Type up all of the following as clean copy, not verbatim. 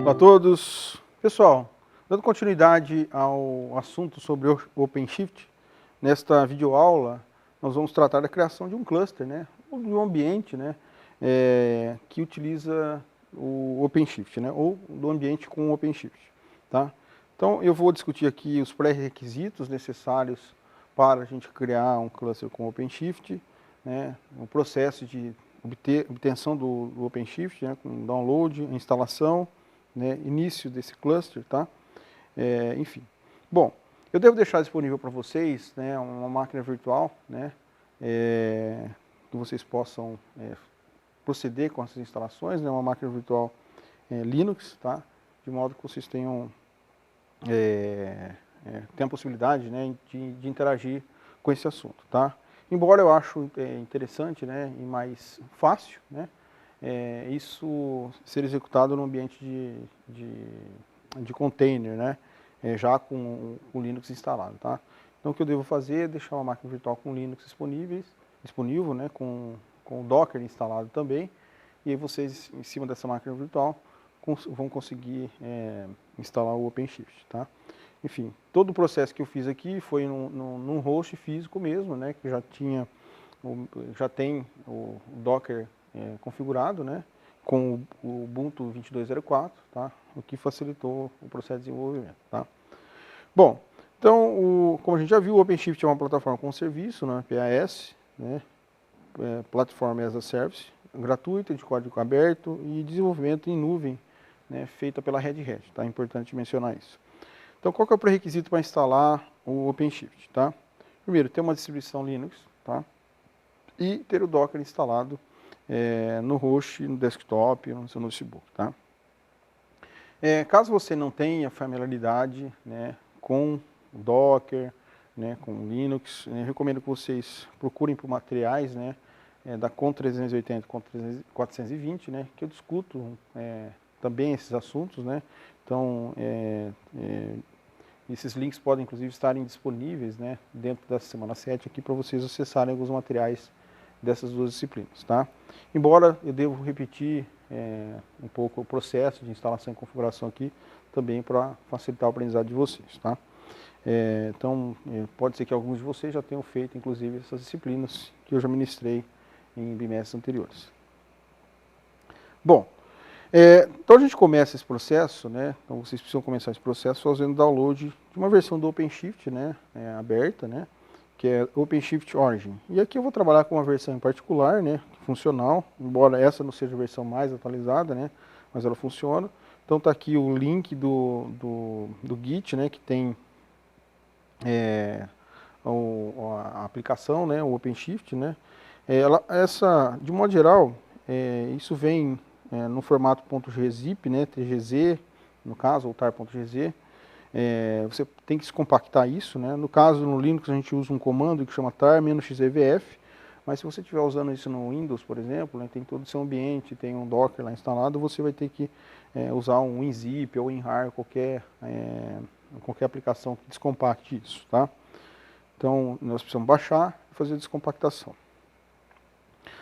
Olá a todos. Pessoal, dando continuidade ao assunto sobre o OpenShift, nesta videoaula nós vamos tratar da criação de um cluster, né, ou de um ambiente, né, que utiliza o OpenShift, né, ou do ambiente com o OpenShift. Tá? Então eu vou discutir aqui os pré-requisitos necessários para a gente criar um cluster com o OpenShift, né, o processo de obtenção do OpenShift, né, com download, instalação, né, início desse cluster, tá? Enfim. Bom, eu devo deixar disponível para vocês, né, uma máquina virtual, né, que vocês possam proceder com essas instalações, né, uma máquina virtual Linux, tá? De modo que vocês tenham a possibilidade, né, de interagir com esse assunto, tá? Embora eu acho interessante, né, e mais fácil, né, isso ser executado no ambiente de container, né, já com o Linux instalado, tá? Então o que eu devo fazer é deixar uma máquina virtual com Linux disponível, né, com o Docker instalado também, e aí vocês, em cima dessa máquina virtual, vão conseguir instalar o OpenShift, tá? Enfim, todo o processo que eu fiz aqui foi num host físico mesmo, né, que já tem o Docker configurado, né, com o Ubuntu 22.04, tá, o que facilitou o processo de desenvolvimento. Tá. Bom, então, como a gente já viu, o OpenShift é uma plataforma com serviço, né, PaaS, né, Platform as a Service, gratuita, de código aberto e desenvolvimento em nuvem, né, feita pela Red Hat. Tá, é importante mencionar isso. Então, qual que é o pré-requisito para instalar o OpenShift? Tá? Primeiro, ter uma distribuição Linux, tá? E ter o Docker instalado no host, no desktop, no seu notebook. Tá? Caso você não tenha familiaridade, né, com o Docker, né, com o Linux, eu recomendo que vocês procurem por materiais, né, da CON 380 e CON 420, né, que eu discuto também esses assuntos, né. Então, esses links podem, inclusive, estarem disponíveis, né, dentro da semana 7 aqui para vocês acessarem alguns materiais dessas duas disciplinas. Tá? Embora eu devo repetir um pouco o processo de instalação e configuração aqui, também para facilitar o aprendizado de vocês. Tá? Então, pode ser que alguns de vocês já tenham feito, inclusive, essas disciplinas que eu já ministrei em bimestres anteriores. Bom, então a gente começa esse processo, né? Então vocês precisam começar esse processo fazendo download de uma versão do OpenShift, né? Aberta, né? Que é OpenShift Origin. E aqui eu vou trabalhar com uma versão em particular, né? Funcional, embora essa não seja a versão mais atualizada, né? Mas ela funciona. Então está aqui o link do Git, né? Que tem a aplicação, né? O OpenShift, né? De modo geral, isso vem no formato .gzip, né, TGZ, no caso, ou tar.gz. Você tem que descompactar isso, né? No caso, no Linux, a gente usa um comando que chama tar-xevf, mas se você estiver usando isso no Windows, por exemplo, né, tem todo o seu ambiente, tem um Docker lá instalado, você vai ter que usar um WinZip ou WinRAR, qualquer aplicação que descompacte isso, tá? Então, nós precisamos baixar e fazer a descompactação.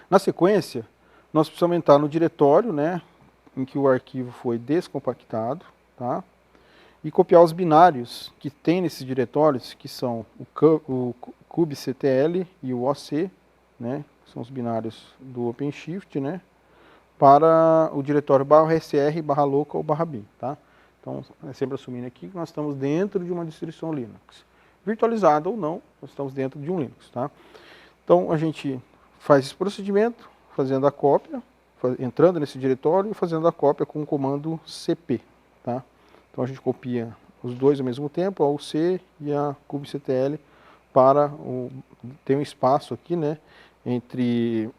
Na sequência, nós precisamos entrar no diretório, né, em que o arquivo foi descompactado, tá? E copiar os binários que tem nesses diretórios, que são o kubectl e o oc, né, que são os binários do OpenShift, né, para o diretório /sr/local/bin, tá? Então, sempre assumindo aqui que nós estamos dentro de uma distribuição Linux. Virtualizada ou não, nós estamos dentro de um Linux, tá? Então, a gente faz esse procedimento, fazendo a cópia, entrando nesse diretório e fazendo a cópia com o comando cp. Tá? Então a gente copia os dois ao mesmo tempo, a UC e a kubectl, para tem um espaço aqui, né, entre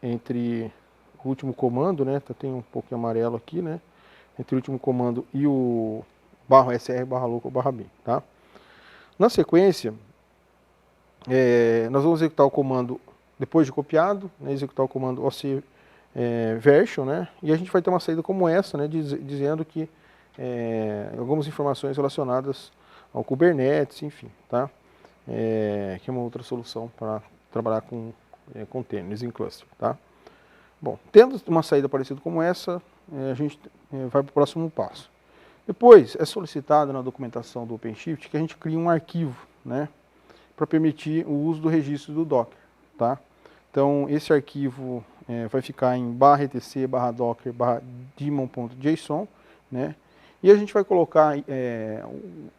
o último comando, né, tem um pouquinho amarelo aqui, né, entre o último comando e o /sr/local/bin. Tá? Na sequência, nós vamos executar o comando, depois de copiado, né, executar o comando oc version, né, e a gente vai ter uma saída como essa, né, dizendo que algumas informações relacionadas ao Kubernetes, enfim, tá? Que é uma outra solução para trabalhar com containers em cluster, tá? Bom, tendo uma saída parecida como essa, a gente vai para o próximo passo. Depois, é solicitado na documentação do OpenShift que a gente crie um arquivo, né, para permitir o uso do registro do Docker, tá? Então, esse arquivo vai ficar em /etc/docker/daemon.json, né? E a gente vai colocar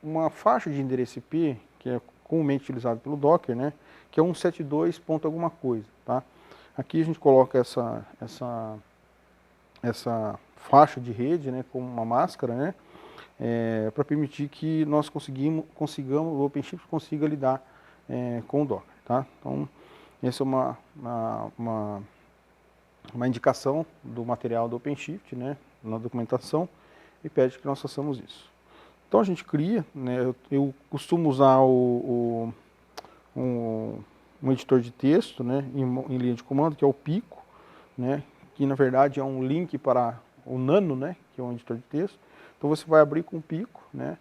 uma faixa de endereço IP, que é comumente utilizado pelo Docker, né? Que é 172 ponto alguma coisa, tá? Aqui a gente coloca essa faixa de rede, né, como uma máscara, né? Para permitir que nós consigamos, o OpenShift consiga lidar com o Docker, tá? Então, essa é uma indicação do material do OpenShift, né, na documentação, e pede que nós façamos isso. Então a gente cria, né, eu costumo usar um editor de texto, né, em linha de comando, que é o Pico, né, que na verdade é um link para o Nano, né, que é um editor de texto. Então você vai abrir com o Pico, né,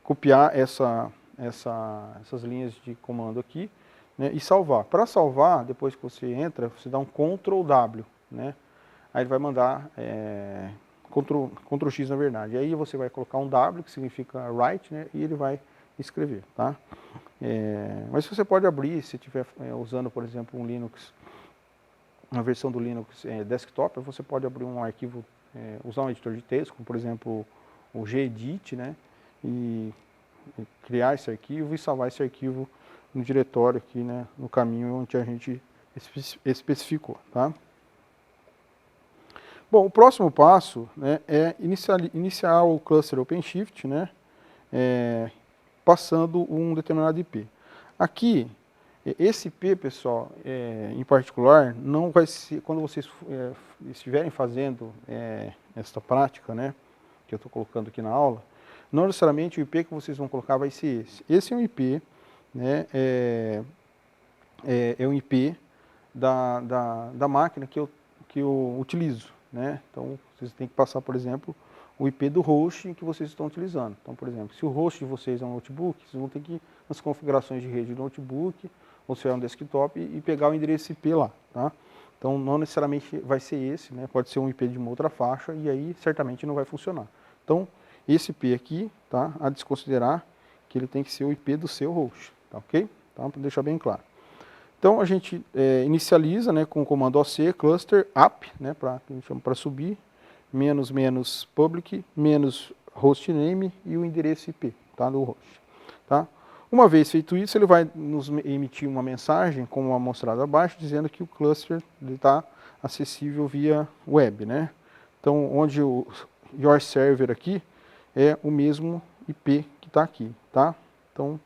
copiar essas linhas de comando aqui, né, e salvar. Para salvar, depois que você entra, você dá um Ctrl W, né, aí ele vai mandar Ctrl X na verdade. E aí você vai colocar um W, que significa write, né, e ele vai escrever, tá? Mas você pode abrir, se estiver usando, por exemplo, um Linux, uma versão do Linux desktop, você pode abrir um arquivo, usar um editor de texto, como por exemplo o gedit, né, e criar esse arquivo e salvar esse arquivo no diretório aqui, né, no caminho onde a gente especificou, tá? Bom, o próximo passo, né, é iniciar o cluster OpenShift, né, passando um determinado IP. Aqui, esse IP, pessoal, em particular, não vai ser, quando vocês estiverem fazendo esta prática, né, que eu estou colocando aqui na aula, não necessariamente o IP que vocês vão colocar vai ser esse. Esse é um IP, né, é um IP da máquina que eu utilizo, né? Então, vocês têm que passar, por exemplo, o IP do host que vocês estão utilizando. Então, por exemplo, se o host de vocês é um notebook, vocês vão ter que ir nas configurações de rede do notebook, ou se é um desktop, e pegar o endereço IP lá, tá? Então, não necessariamente vai ser esse, né? Pode ser um IP de uma outra faixa, e aí certamente não vai funcionar. Então, esse IP aqui, tá? A desconsiderar que ele tem que ser o IP do seu host, tá ok? Então, para deixar bem claro. Então, a gente inicializa, né, com o comando OC, cluster, app, né, que a gente chama para subir, menos public, menos hostname e o endereço IP, tá, do host. Tá? Uma vez feito isso, ele vai nos emitir uma mensagem, como mostrado abaixo, dizendo que o cluster está acessível via web, né? Então, onde o your server aqui é o mesmo IP que está aqui, tá? Então,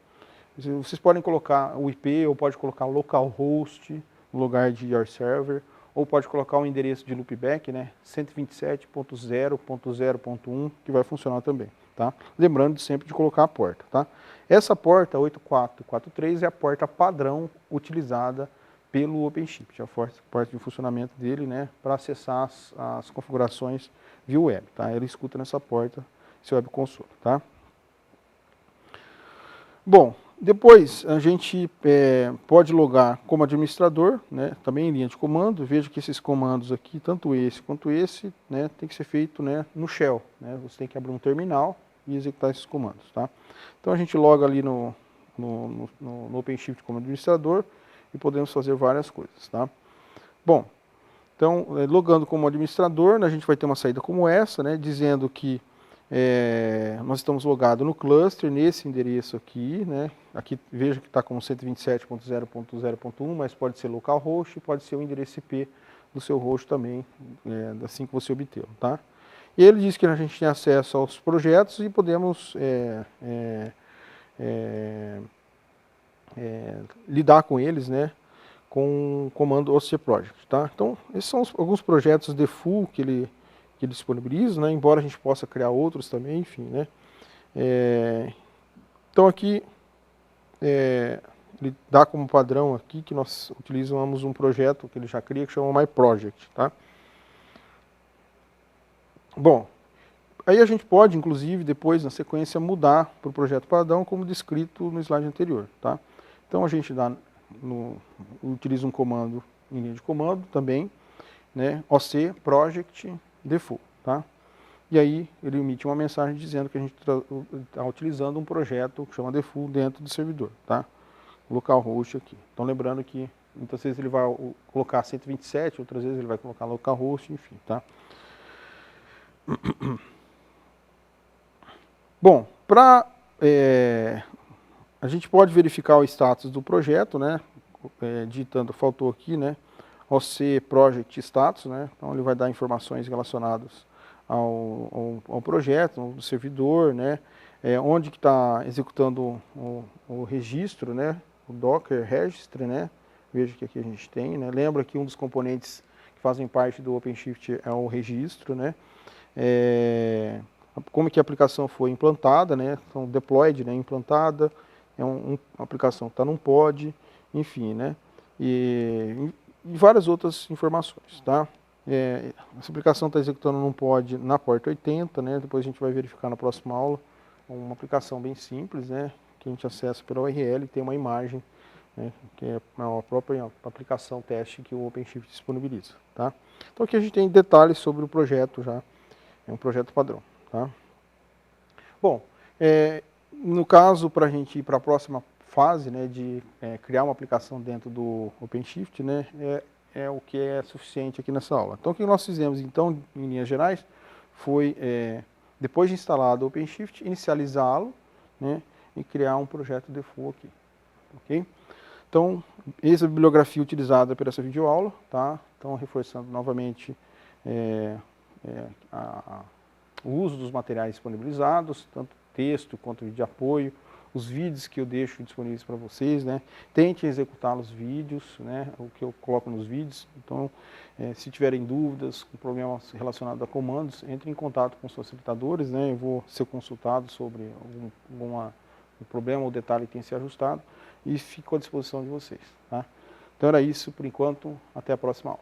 vocês podem colocar o IP, ou pode colocar localhost no lugar de your server, ou pode colocar o endereço de loopback, né, 127.0.0.1, que vai funcionar também, tá? Lembrando sempre de colocar a porta, tá? Essa porta 8443 é a porta padrão utilizada pelo OpenShift, a porta de funcionamento dele, né, para acessar as configurações via web, tá? Ele escuta nessa porta, esse web console, tá? Bom, depois a gente pode logar como administrador, né, também em linha de comando. Veja que esses comandos aqui, tanto esse quanto esse, né, tem que ser feito, né, no shell, né? Você tem que abrir um terminal e executar esses comandos, tá? Então a gente loga ali no OpenShift como administrador e podemos fazer várias coisas, tá? Bom, então logando como administrador, né, a gente vai ter uma saída como essa, né, dizendo que nós estamos logados no cluster, nesse endereço aqui, né? Aqui veja que está como 127.0.0.1, mas pode ser localhost, pode ser o endereço IP do seu host também, assim que você obtê-lo, tá? E ele diz que a gente tem acesso aos projetos e podemos lidar com eles, né, com o comando ocproject, tá? Então, esses são alguns projetos default que ele disponibiliza, né, embora a gente possa criar outros também, enfim, né. Então aqui, ele dá como padrão aqui que nós utilizamos um projeto que ele já cria, que chama MyProject, tá? Bom, aí a gente pode, inclusive, depois, na sequência, mudar para o projeto padrão, como descrito no slide anterior, tá? Então a gente dá utiliza um comando em linha de comando também, né, OC project default, tá? E aí ele emite uma mensagem dizendo que a gente está utilizando um projeto que chama default dentro do servidor, tá? Localhost aqui. Então lembrando que muitas vezes ele vai colocar 127, outras vezes ele vai colocar localhost, enfim, tá? Bom, a gente pode verificar o status do projeto, né? Digitando, faltou aqui, né? OC Project Status, né? Então ele vai dar informações relacionadas ao projeto, do servidor, né? Onde que está executando o registro, né? O Docker Registry, né? Veja que aqui a gente tem, né? Lembra que um dos componentes que fazem parte do OpenShift é o registro, né? Como que a aplicação foi implantada, né? Então, deployed, né? Implantada, uma aplicação que está num pod, enfim, né? E várias outras informações, tá? Essa aplicação está executando num pod na porta 80, né? Depois a gente vai verificar na próxima aula. Uma aplicação bem simples, né? Que a gente acessa pela URL e tem uma imagem, né? Que é a própria aplicação teste que o OpenShift disponibiliza, tá? Então aqui a gente tem detalhes sobre o projeto já, é um projeto padrão, tá? Bom, no caso, para a gente ir para a próxima fase, né, de criar uma aplicação dentro do OpenShift, né, é o que é suficiente aqui nessa aula. Então, o que nós fizemos, então, em linhas gerais, foi, depois de instalado o OpenShift, inicializá-lo, né, e criar um projeto default aqui, ok? Então, essa é a bibliografia utilizada para essa videoaula, tá? Então, reforçando novamente o uso dos materiais disponibilizados, tanto texto quanto vídeo de apoio, os vídeos que eu deixo disponíveis para vocês, né? Tente executar os vídeos, né? O que eu coloco nos vídeos. Então, se tiverem dúvidas, problemas relacionados a comandos, entre em contato com os facilitadores, né? Eu vou ser consultado sobre algum problema ou detalhe que tenha que ser ajustado e fico à disposição de vocês, tá? Então era isso por enquanto, até a próxima aula.